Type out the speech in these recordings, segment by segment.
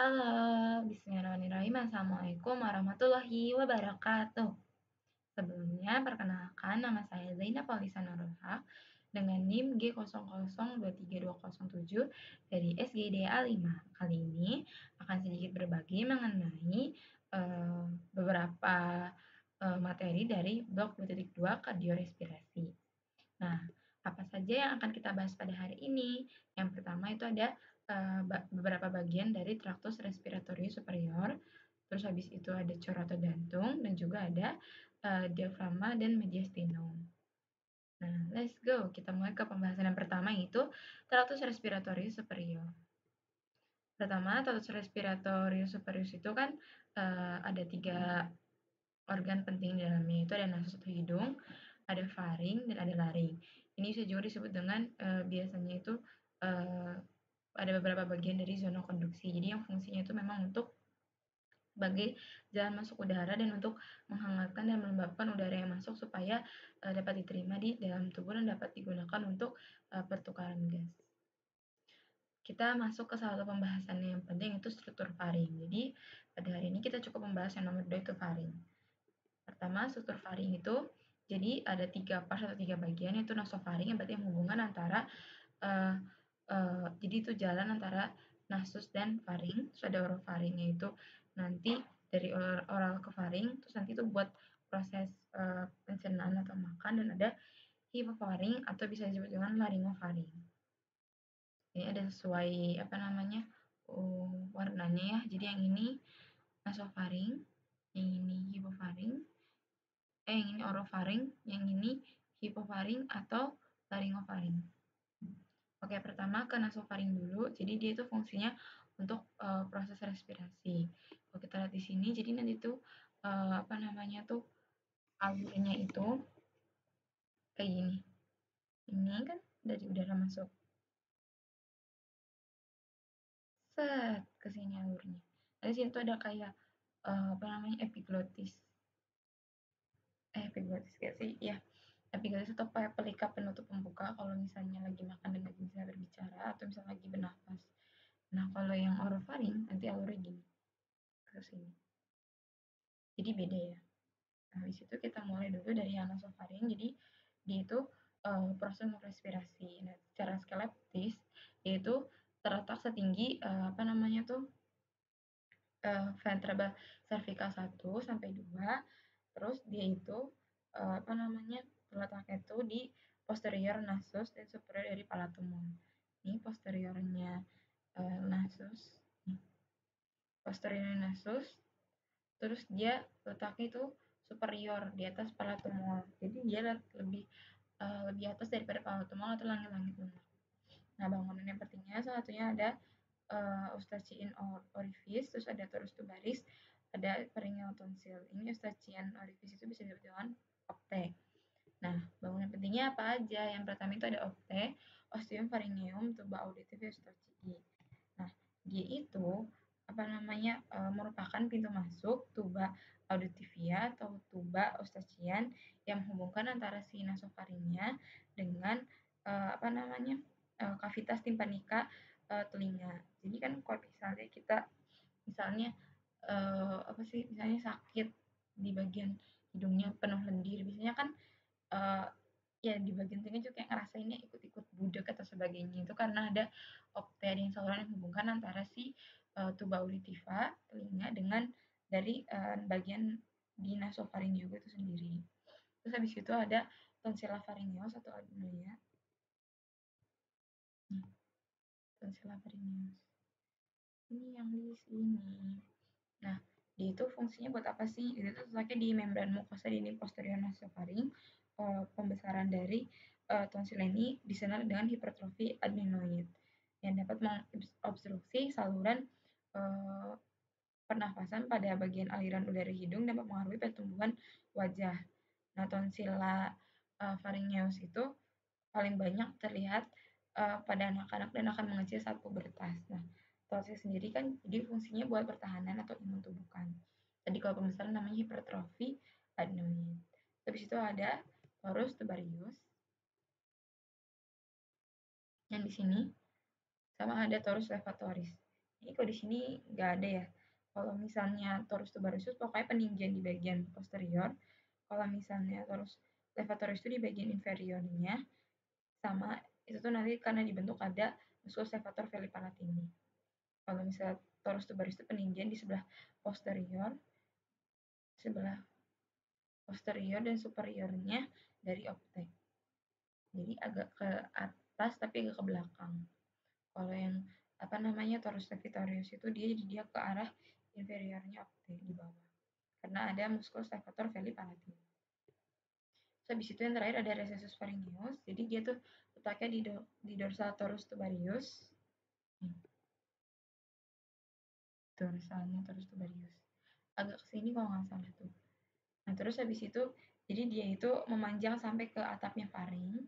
Halo, bismillahirrahmanirrahim. Assalamualaikum warahmatullahi wabarakatuh. Sebelumnya, perkenalkan nama saya Zainab Paulisa Nurulhaq dengan NIM G00232207 dari SGD A5. Kali ini akan sedikit berbagi mengenai beberapa materi dari blok 2.2 kardiorespirasi. Nah, apa saja yang akan kita bahas pada hari ini? Yang pertama itu ada beberapa bagian dari traktus respiratorius superior, terus habis itu ada cor atau jantung, dan juga ada diafragma dan mediastinum. Nah, let's go. Kita mulai ke pembahasan yang pertama, yaitu traktus respiratorius superior. Pertama, traktus respiratorius superior itu kan ada 3 organ penting di dalamnya, itu ada nasus atau hidung, ada faring, dan ada laring. Ini bisa juga disebut dengan biasanya itu ada beberapa bagian dari zona konduksi. Jadi yang fungsinya itu memang untuk sebagai jalan masuk udara dan untuk menghangatkan dan melembabkan udara yang masuk supaya dapat diterima di dalam tubuh dan dapat digunakan untuk pertukaran gas. Kita masuk ke salah satu pembahasan yang penting, itu struktur faring. Jadi pada hari ini kita cukup membahas yang nomor 2, itu faring. Pertama, struktur faring itu jadi ada 3 part atau 3 bagian, yaitu nasofaring yang berarti hubungan antara jadi itu jalan antara nasus dan faring. Terus ada orofaring, yaitu nanti dari oral ke faring, terus nanti itu buat proses pencernaan atau makan, dan ada hipofaring atau bisa disebut dengan laringofaring. Ini ada sesuai warnanya ya. Jadi yang ini nasofaring, yang ini hipofaring, yang ini orofaring, yang ini hipofaring atau laringofaring. Oke, pertama ke nasofaring dulu. Jadi dia itu fungsinya untuk proses respirasi. Kalau kita lihat di sini, jadi nanti tuh alurnya itu kayak gini. Ini kan dari udara masuk, set ke sini alurnya. Dari sini tuh ada kayak epiglotis. Epiglotis gak sih? Ya, epiglotis atau pelika penutup pembuka kalau misalnya lagi makan dan lagi bisa berbicara atau misalnya lagi bernafas. Nah, kalau yang orofaring nanti alurnya gini ke sini. Jadi beda ya. Nah, habis itu kita mulai dulu dari yang nasofaring. Jadi dia itu proses respirasi. Nah, secara skeletis yaitu terletak setinggi vertebra cervical 1 sampai 2. Terus dia itu terletaknya itu di posterior nasus dan superior dari palatumum. Ini posteriornya nasus, posterior nasus, terus dia letaknya itu superior di atas palatumum. Jadi dia lebih atas daripada palatumum atau langit-langit lunak. Nah, bangunan yang pentingnya salah satunya ada Eustachian orifice, terus ada torus tubaris, ada pharyngeal tonsil. Ini Eustachian orifice itu bisa disebut dengan opte. Nah, bangunan pentingnya apa aja? Yang pertama itu ada opte, ostium pharyngeum, tuba auditive, Eustachii. Nah, dia itu merupakan pintu masuk tuba auditivia atau tuba eustachian yang menghubungkan antara si nasofaringnya dengan kavitas timpanika telinga. Jadi kan kalau misalnya kita misalnya sakit di bagian hidungnya penuh lendir, biasanya kan ya di bagian telinga juga kayak ngerasainnya ikut-ikut budek atau sebagainya. Itu karena ada opterin saluran yang menghubungkan antara si tuba auditiva telinga dengan dari bagian di nasofaring juga itu sendiri. Terus habis itu ada tonsilla pharyngeus atau adenoia. Tonsilla pharyngeus. Ini yang di sini. Nah, dia itu fungsinya buat apa sih? Itu letaknya di membran mukosa di posterior nasofaring. Pembesaran dari tonsil ini disenal dengan hipertrofi adenoid yang dapat mengobstruksi saluran pernafasan pada bagian aliran udara hidung dan mempengaruhi pertumbuhan wajah. Nah, tonsilla pharyngeus itu paling banyak terlihat pada anak-anak dan akan mengecil saat pubertas. Nah, tonsil sendiri kan jadi fungsinya buat pertahanan atau imun tubuh kan. Tadi kalau pembesaran namanya hipertrofi adenoid. Habis itu ada torus tubarius yang di sini, sama ada torus levatoris. Ini kalau di sini nggak ada ya. Kalau misalnya torus tuberosius pokoknya peninggian di bagian posterior. Kalau misalnya torus levatorius itu di bagian inferiornya, sama itu tuh nanti karena dibentuk ada musculus levator veli palatini. Kalau misalnya torus tuberosius itu peninggian di sebelah posterior dan superiornya dari optek. Jadi agak ke atas tapi agak ke belakang. Kalau yang torus levatorius itu dia ke arah inferiornya optek di bawah. Karena ada musculus levator veli palatini. Terus habis itu yang terakhir ada recessus pharyngeus. Jadi dia tuh letaknya di dorsal torus tubarius. Dorsalnya torus tubarius. Agak kesini kalau nggak salah tuh. Nah terus habis itu jadi dia itu memanjang sampai ke atapnya faring.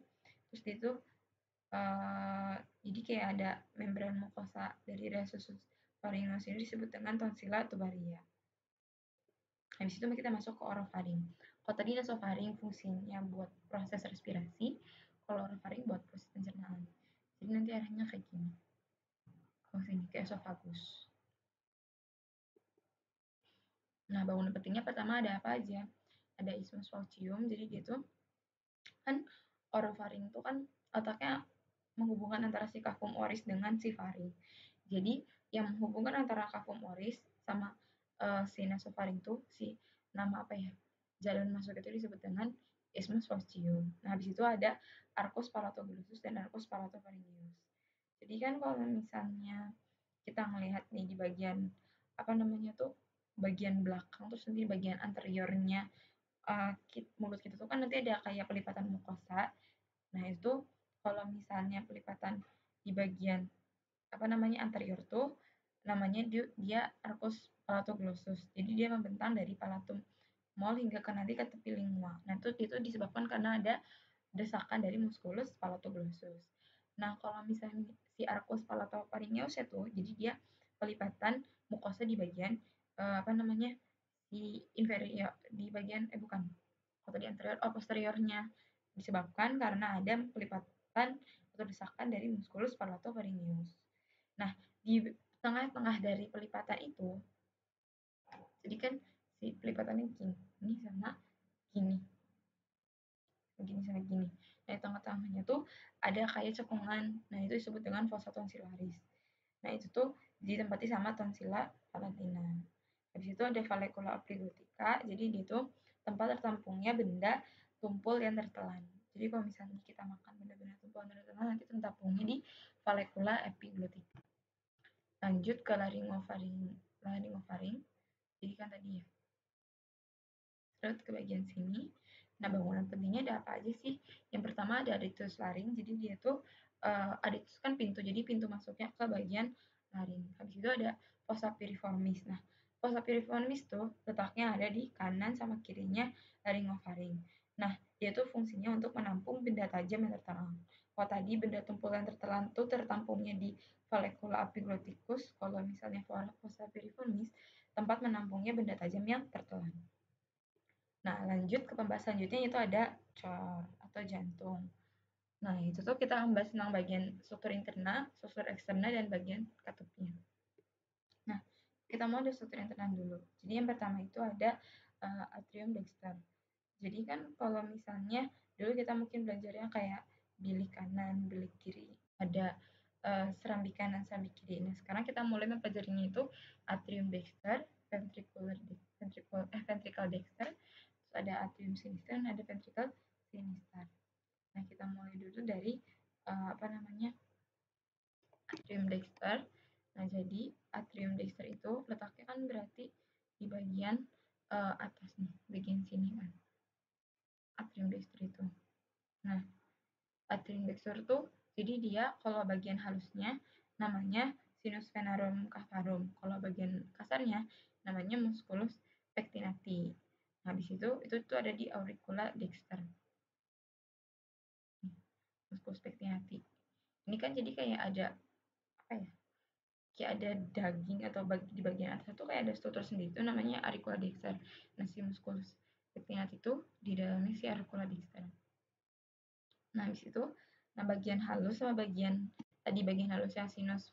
Terus dia itu jadi kayak ada membran mukosa dari recessus pharyngeus ini disebut dengan tonsilla tubaria. Habis itu kita masuk ke orofaring. Kalau tadi nasofaring fungsinya buat proses respirasi, kalau orofaring buat proses pencernaan. Jadi nanti arahnya kayak gini. Ke sini ke esofagus. Nah, bangunan pentingnya pertama ada apa aja? Ada isthmus falcium, jadi dia tuh kan orofaring itu kan otaknya menghubungkan antara si cavum oris dengan si faring. Jadi yang menghubungkan antara cavum oris sama si nasofaring tuh si nama apa ya? Jalan masuk itu disebut dengan isthmus falcium. Nah, habis itu ada arcus palatoglossus dan arcus palatopharyngeus. Jadi kan kalau misalnya kita ngelihat nih di bagian bagian belakang terus nanti bagian anteriornya mulut kita tuh kan nanti ada kayak pelipatan mukosa. Nah itu kalau misalnya pelipatan di bagian anterior tuh namanya dia arcus palatoglossus. Jadi dia membentang dari palatum mol hingga ke nanti ke tepi lingua. Nah itu disebabkan karena ada desakan dari musculus palatoglossus. Nah kalau misalnya si arcus palatopharyngeus itu jadi dia pelipatan mukosa di bagian di inferior di bagian bukan atau di anterior posteriornya disebabkan karena ada pelipatan atau desakan dari musculus palatopharyngeus. Nah, di tengah-tengah dari pelipatan itu jadi kan si pelipatannya gini sama gini. Gini sama gini. Nah, di tengah-tengahnya tuh ada kayak cekungan. Nah, itu disebut dengan fossa tonsillaris. Nah, itu tuh ditempati sama tonsilla palatina. Habis itu ada vallecula obligotica. Jadi dia tuh tempat tertampungnya benda tumpul yang tertelan. Jadi kalau misalnya kita makan benda-benda tumpul yang tertelan nanti tertampungnya di vallecula epiglottica. Lanjut ke laryngofaring. Jadi kan tadi ya. Terus ke bagian sini. Nah, bangunan pentingnya ada apa aja sih? Yang pertama ada adductus laring. Jadi dia tuh adductus kan pintu. Jadi pintu masuknya ke bagian laring. Habis itu ada fossa piriformis. Nah, fossa piriformis tuh letaknya ada di kanan sama kirinya laryngofaring. Nah, dia tuh fungsinya untuk menampung benda tajam yang tertelan. Kalau tadi benda tumpul yang tertelan tuh tertampungnya di vallecula epiglotticus. Kalau misalnya fossa piriformis, tempat menampungnya benda tajam yang tertelan. Nah, lanjut ke pembahasan selanjutnya itu ada cor atau jantung. Nah, itu tuh kita membahas tentang bagian struktur interna, struktur eksterna, dan bagian katupnya. Nah, kita mau ada struktur interna dulu. Jadi yang pertama itu ada atrium dexter. Jadi kan kalau misalnya dulu kita mungkin belajarnya kayak bilik kanan, bilik kiri, ada serambi kanan, serambi kiri. Nah, sekarang kita mulai mempelajarinya itu atrium dexter, ventricle dexter, terus ada atrium sinister dan ada ventricle sinister. Nah, kita mulai dulu dari atrium dexter. Nah, jadi atrium dexter itu letaknya kan berarti di bagian atas nih, bagian sini kan. Atrium dexter itu. Nah, atrium dexter tuh jadi dia kalau bagian halusnya namanya sinus venarum cavarum. Kalau bagian kasarnya namanya musculus pectinati. Nah, habis itu tuh ada di auricula dexter. Musculus pectinati. Ini kan jadi kayak ada kayak ada daging atau di bagian atas itu kayak ada struktur sendiri itu namanya auricula dexter. Nah, si musculus pectinati itu di dalamnya si auricula dexter. Nah, habis itu bagian halus sama bagian halus yang sinus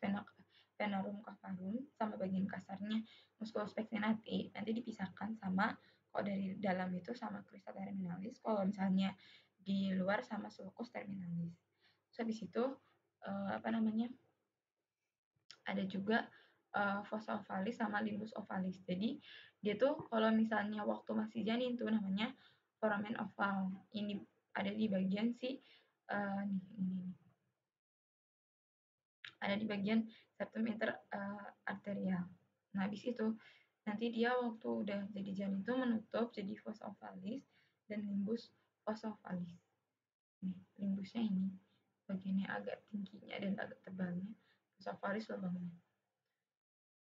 venarum cavarum sama bagian kasarnya musculus pectinati nanti dipisahkan sama kalau dari dalam itu sama crista terminalis, kalau misalnya di luar sama sulcus terminalis. Terus habis itu ada juga fossa ovalis sama limbus ovalis. Jadi dia tuh kalau misalnya waktu masih janin tuh namanya foramen oval. Ini ada di bagian ini ada di bagian septum interarterial. Nah, habis itu nanti dia waktu udah jadi janin itu menutup jadi fossa ovalis dan limbus fossa ovalis. Nih, limbusnya ini bagiannya agak tingginya dan agak tebalnya. Fossa ovalis lubangnya.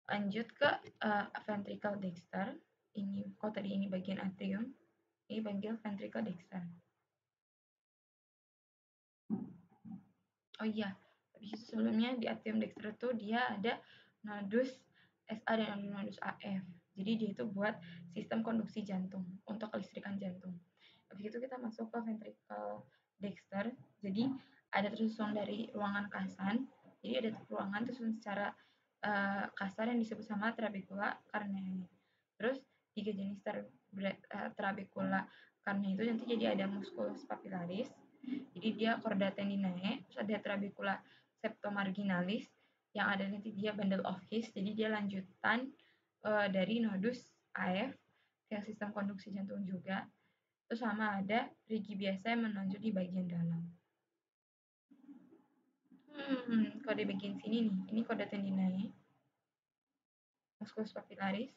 Lanjut ke ventricle dexter. Ini kalau tadi ini bagian atrium, ini bagian ventricle dexter. Oh iya, habis itu sebelumnya di atrium dexter itu dia ada nodus SA dan nodus AF. Jadi dia itu buat sistem konduksi jantung untuk kelistrikan jantung. Habis itu kita masuk ke ventricle dexter. Jadi ada tersusun dari ruangan Kasan. Jadi ada ruangan tersusun secara kasar yang disebut sama trabecula carneae. Terus tiga jenis trabecula carneae itu nanti jadi ada musculus papillaris, jadi dia chorda tendinae, terus ada trabecula septomarginalis yang ada nanti dia bundle of His, jadi dia lanjutan dari nodus AF yang sistem konduksi jantung juga. Terus sama ada rigi biasa yang menonjol di bagian dalam. Kalau di bagian sini nih, ini chorda tendinae, musculus papillaris.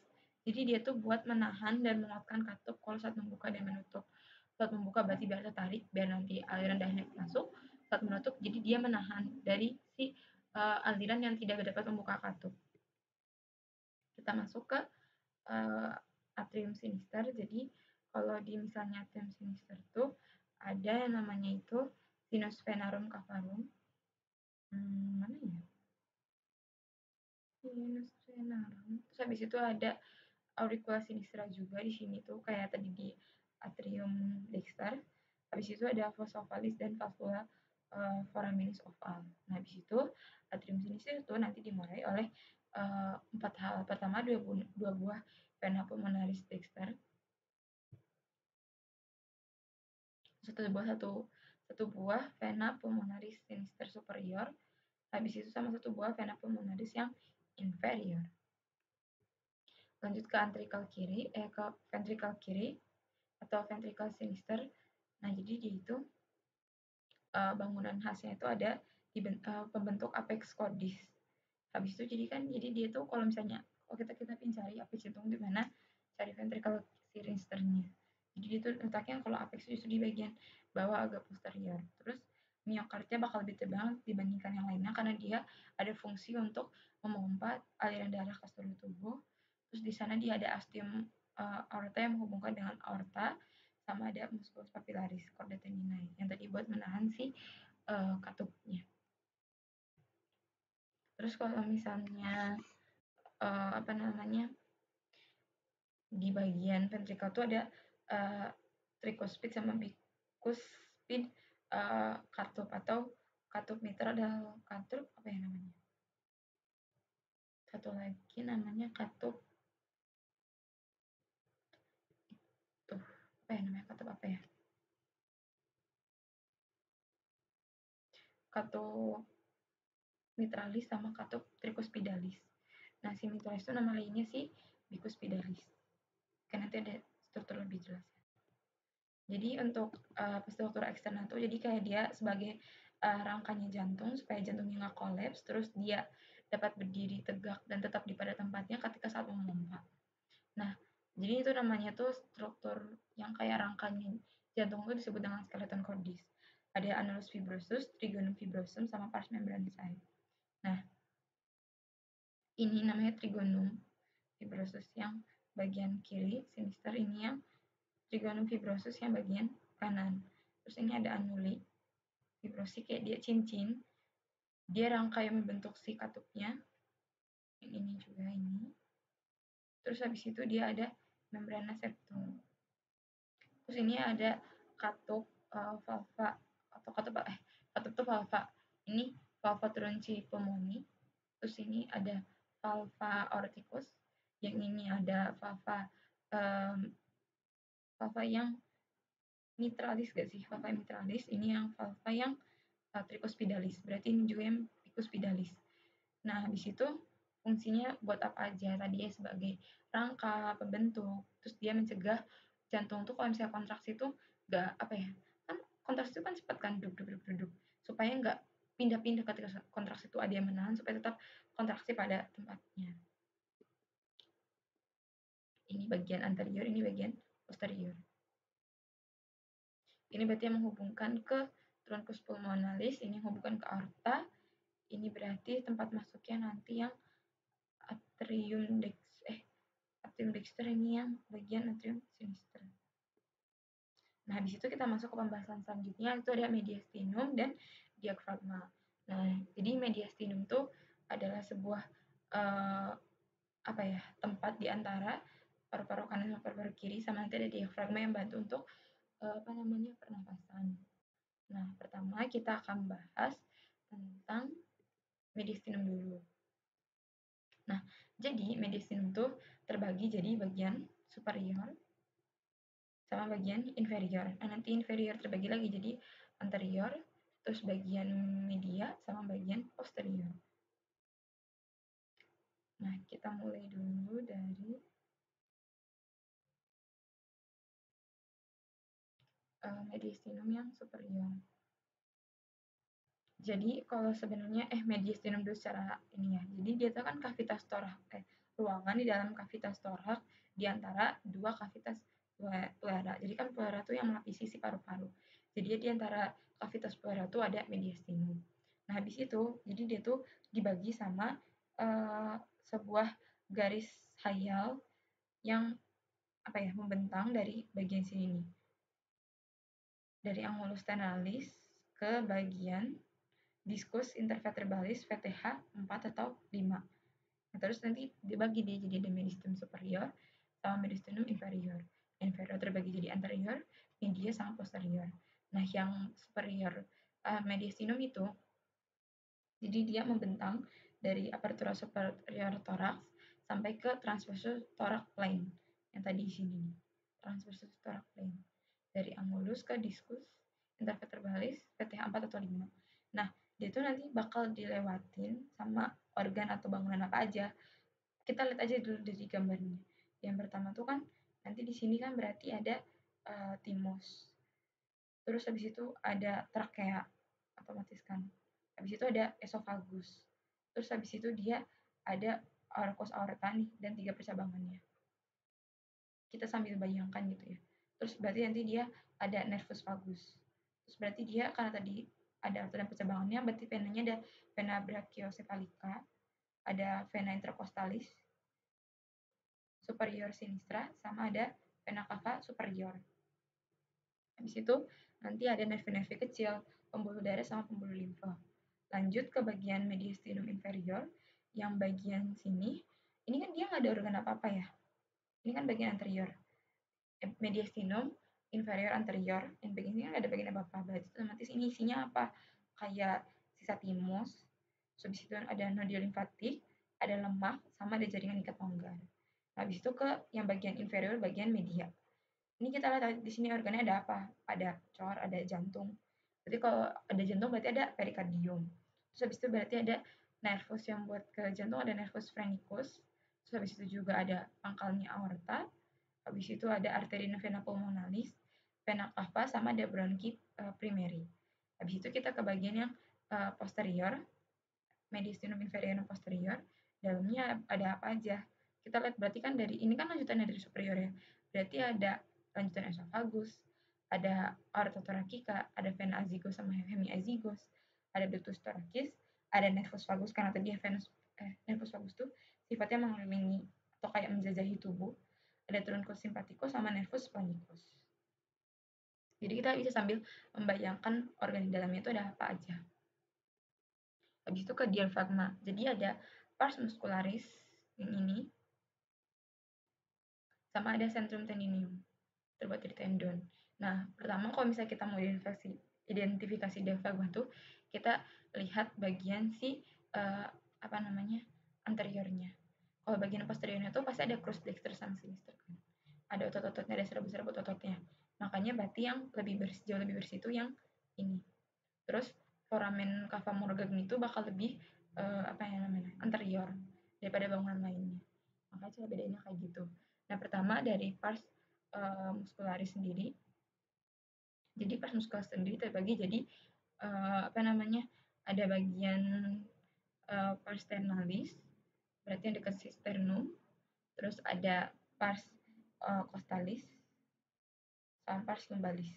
Jadi dia tuh buat menahan dan menguatkan katup kalau saat membuka dan menutup. Saat membuka berarti biar tertarik, biar nanti aliran darahnya masuk. Saat menutup, jadi dia menahan dari si aliran yang tidak dapat membuka katup. Kita masuk ke atrium sinister. Jadi kalau di misalnya atrium sinister tuh ada yang namanya itu sinus venarum cavarum. Mana ya? Sinus venarum. Terus habis itu ada auricula sinistra juga di sini tuh kayak tadi di atrium dexter. Habis itu ada fossa ovalis dan valvula foraminis oval. Nah, habis itu atrium sinistra itu nanti dimulai oleh 4 hal. Pertama, dua buah vena pulmonaris dexter. Satu buah vena pulmonaris sinister superior. Habis itu sama satu buah vena pulmonaris yang inferior. Lanjut ke ventricle kiri atau ventricle sinister. Nah, jadi dia itu bangunan khasnya itu ada di pembentuk apex cordis. Habis itu jadi dia tuh kalau misalnya kita pengen cari apex jantung di mana, cari ventricle sinisternya. Jadi dia tuh letaknya kalau apex justru di bagian bawah agak posterior. Terus miokardnya bakal lebih tebal dibandingkan yang lainnya karena dia ada fungsi untuk memompa aliran darah ke seluruh tubuh. Terus di sana dia ada ostium aorta yang menghubungkan dengan aorta, sama ada musculus papillaris chorda tendinae yang tadi buat menahan si katupnya. Terus kalau misalnya di bagian ventricle tuh ada tricuspid sama bicuspid katup atau katup mitral katup apa ya namanya? Satu lagi namanya katup tuh apa ya namanya katup apa ya? Katup mitralis sama katup tricuspidalis. Nah, si mitralis itu nama lainnya si bicuspidalis. Kan nanti ada struktur lebih jelas. Jadi untuk struktur eksternal tuh jadi kayak dia sebagai rangkanya jantung supaya jantungnya nggak kolaps, terus dia dapat berdiri tegak dan tetap di pada tempatnya ketika saat memompa. Nah, jadi itu namanya tuh struktur yang kayak rangkanya jantung itu disebut dengan skeleton cordis. Ada annulus fibrosus, trigonum fibrosum, sama pars membranosae. Nah, ini namanya trigonum fibrosus yang bagian kiri, sinister ini yang trigonum fibrosus yang bagian kanan. Terus ini ada anuli fibrosi kayak dia cincin. Dia rangka yang membentuk si katupnya. Yang ini juga ini. Terus habis itu dia ada membrana septum. Terus ini ada katup valva atau katup itu valva. Ini valva tronci pulmoni. terus ini ada valva aorticus, yang ini ada valva valva yang mitralis gak sih? Valva mitralis ini yang valva yang tricuspidalis. Berarti ini juga yang bicuspidalis. Nah, habis itu fungsinya buat apa aja? Tadi ya sebagai rangka, pembentuk, terus dia mencegah jantung tuh kalau misalnya kontraksi tuh nggak apa ya? Kan kontraksi itu kan cepat kan duduk supaya nggak pindah-pindah ketika kontraksi itu ada yang menahan supaya tetap kontraksi pada tempatnya. Ini bagian anterior, ini bagian posterior. Ini berarti yang menghubungkan ke truncus pulmonalis, ini menghubungkan ke aorta. Ini berarti tempat masuknya nanti yang atrium dexter, ini yang bagian atrium sinister. Nah, habis itu kita masuk ke pembahasan selanjutnya, itu ada mediastinum dan diafragma. Nah, jadi mediastinum itu adalah sebuah tempat di antara paru-paru kanan sama paru-paru kiri, sama nanti ada diafragma yang bantu untuk pernapasan. Nah, pertama kita akan bahas tentang mediastinum dulu. Nah, jadi mediastinum itu terbagi jadi bagian superior sama bagian inferior. Nah, nanti inferior terbagi lagi jadi anterior, terus bagian media sama bagian posterior. Nah, kita mulai dulu dari mediastinum yang superior. Jadi kalau sebenarnya mediastinum dulu secara ini ya. Jadi dia itu kan kavitas torak, ruangan di dalam kavitas torak di antara dua kavitas pleura. Jadi kan pleura itu yang melapisi si paru-paru. Jadi di antara kavitas pleura itu ada mediastinum. Nah, habis itu jadi dia tuh dibagi sama sebuah garis hayal yang membentang dari bagian sini nih. Dari angulus ternalis ke bagian diskus intervertebralis VTH 4 atau 5. Nah, terus nanti dibagi dia jadi ada mediastinum superior sama mediastinum inferior. Inferior terbagi jadi anterior, media sama posterior. Nah, yang superior mediastinum itu jadi dia membentang dari apertura superior thorax sampai ke transversus thorax plane yang tadi di sini nih. Transversus thorax plane. Dari angulus ke diskus intervertebralis VTH 4 atau 5. Nah, dia itu nanti bakal dilewatin sama organ atau bangunan apa aja. Kita lihat aja dulu dari gambarnya. Yang pertama tuh kan nanti di sini kan berarti ada timus. Terus habis itu ada trakea, otomatis kan. Habis itu ada esofagus. Terus habis itu dia ada arcus aorta nih dan 3 percabangannya. Kita sambil bayangkan gitu ya. Terus berarti nanti dia ada nervus vagus. Terus berarti dia karena tadi ada aorta dan percabangannya, berarti venanya ada vena brachiocephalica, ada vena intercostalis, superior sinistra, sama ada vena cava superior. Habis itu nanti ada nervi-nervi kecil, pembuluh darah sama pembuluh limfa. Lanjut ke bagian mediastinum inferior, yang bagian sini, ini kan dia nggak ada organ apa-apa ya. Ini kan bagian anterior. Mediastinum inferior anterior, yang bagian ini nggak ada bagian apa-apa. Berarti otomatis ini isinya apa? Kayak sisa timus, habis itu ada nodul limfatik, ada lemak, sama ada jaringan ikat longgar. Habis itu ke yang bagian inferior, bagian media. Ini kita lihat di sini organnya ada apa? Ada cor, ada jantung. Berarti kalau ada jantung berarti ada perikardium. Terus habis itu berarti ada nervus yang buat ke jantung, ada nervus phrenicus. Terus habis itu juga ada pangkalnya aorta. Habis itu ada arteri vena pulmonalis, vena cava, sama ada bronki primary. Habis itu kita ke bagian yang posterior, mediastinum inferior dan posterior. Dalamnya ada apa aja? Kita lihat berarti kan dari ini kan lanjutannya dari superior ya. Berarti ada lanjutan esofagus, ada aorta thoracica, ada vena azygos sama hemiazygos, ada ductus thoracis, ada nervus vagus karena tadi nervus vagus tuh sifatnya mengelilingi atau kayak menjajahi tubuh. Ada truncus sympathicus sama nervus spongicus. Jadi kita bisa sambil membayangkan organ di dalamnya itu ada apa aja. Habis itu ke diafragma. Jadi ada pars muscularis yang ini sama ada centrum tendinium terbuat dari tendon. Nah, pertama kalau misalnya kita mau identifikasi diafragma tuh kita lihat bagian si apa namanya, anteriornya. Kalau bagian posteriornya tuh pasti ada crus dexter sama sinister kan. Ada otot-ototnya, ada serabut-serabut ototnya. Makanya berarti yang lebih bersih, jauh lebih bersih itu yang ini. Terus foramen cava morgagni itu bakal lebih apa ya namanya, anterior daripada bangunan lainnya. Makanya cara bedainnya kayak gitu. Nah, pertama dari pars muscularis sendiri. Jadi pars muscularis sendiri terbagi jadi apa namanya, ada bagian pars sternalis, berarti yang dekat sternum, terus ada pars costalis, sama pars lumbalis.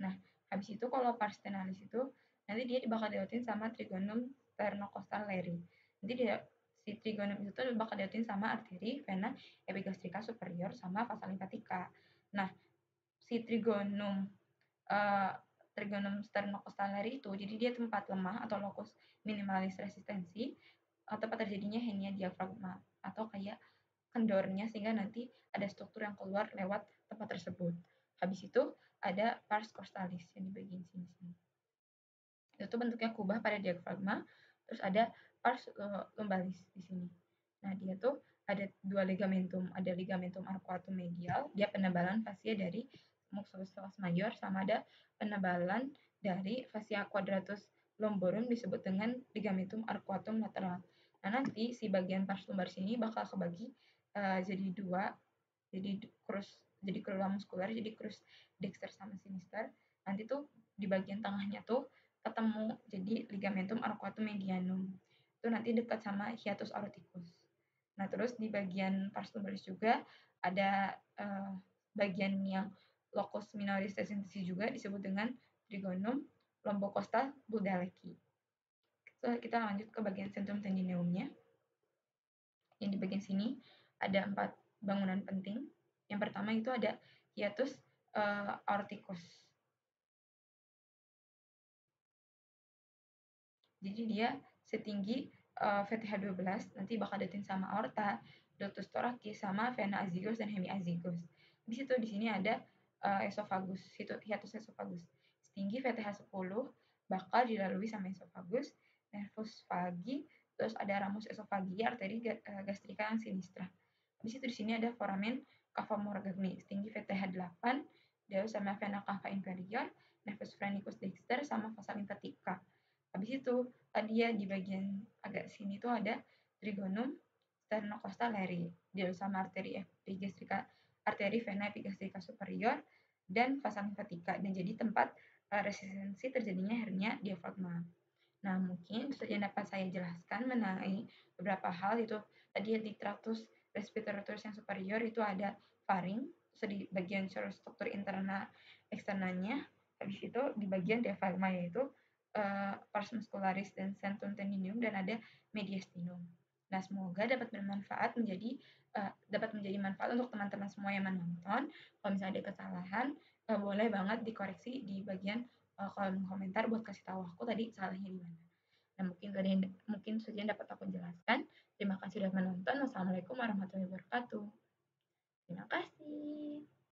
Nah, habis itu kalau pars sternalis itu nanti dia bakal diautin sama trigonum sternocostal-Leri. Nanti dia si trigonum itu bakal diautin sama arteri, vena, epigastrika superior sama vasa lymphatica. Nah, si trigonum uh, trigonum sternocostal-Leri itu jadi dia tempat lemah atau locus minimalis resistensi atau tempat terjadinya hernia diafragma atau kayak kendornya sehingga nanti ada struktur yang keluar lewat tempat tersebut. Habis itu ada pars costalis yang di bagian sini. Itu bentuknya kubah pada diafragma, terus ada pars lumbalis di sini. Nah, dia tuh ada dua ligamentum, ada ligamentum arcuatum medial, dia penebalan fascia dari mucus major, sama ada penebalan dari fascia quadratus lumborum disebut dengan ligamentum arcuatum lateral. Nah, nanti si bagian pars lumbalis ini bakal kebagi jadi dua, jadi krura muskular, jadi crus dexter sama sinister. Nanti tuh di bagian tengahnya tuh ketemu jadi ligamentum arcuatum medianum. Itu nanti dekat sama hiatus aorticus. Nah, terus di bagian pars lumbalis juga ada bagian yang locus minoris descendency juga disebut dengan trigonum lombocostal budaleki. So, kita lanjut ke bagian centrum tendineumnya. Yang di bagian sini ada 4 bangunan penting. Yang pertama itu ada hiatus aorticus. Jadi dia setinggi VTH12, nanti bakal datin sama aorta, ductus thoracis, sama vena azygos dan hemiazygos. Di situ di sini ada esophagus, hiatus esophagus. Setinggi VTH10 bakal dilalui sama esophagus, nervus vagi, terus ada ramus esophagia, arteri gastrika yang sinistra. Di situ di sini ada foramen cava morgagni, setinggi VTH8, dia sama vena cava inferior, nervus phrenicus dexter, sama fossa lymphatica. Habis itu tadi ya di bagian agak sini tuh ada trigonum sternocostal-Leri, dia sama arteri epigastrika, arteri vena epigastrika superior dan fossa lymphatica, dan jadi tempat resistensi terjadinya hernia diafragma. Nah, mungkin itu saja dapat saya jelaskan mengenai beberapa hal. Itu tadi di tractus respiratorius yang superior itu ada faring, di bagian struktur internal eksternalnya. Habis itu di bagian diafragma yaitu pars muscularis dan centrum tendinium, dan ada mediastinum. Nah, semoga dapat bermanfaat dapat menjadi manfaat untuk teman-teman semua yang menonton. Kalau misalnya ada kesalahan, boleh banget dikoreksi di bagian kolom komentar buat kasih tahu aku tadi salahnya di mana. Nah, mungkin saja dapat aku jelaskan. Terima kasih sudah menonton. Wassalamualaikum warahmatullahi wabarakatuh. Terima kasih.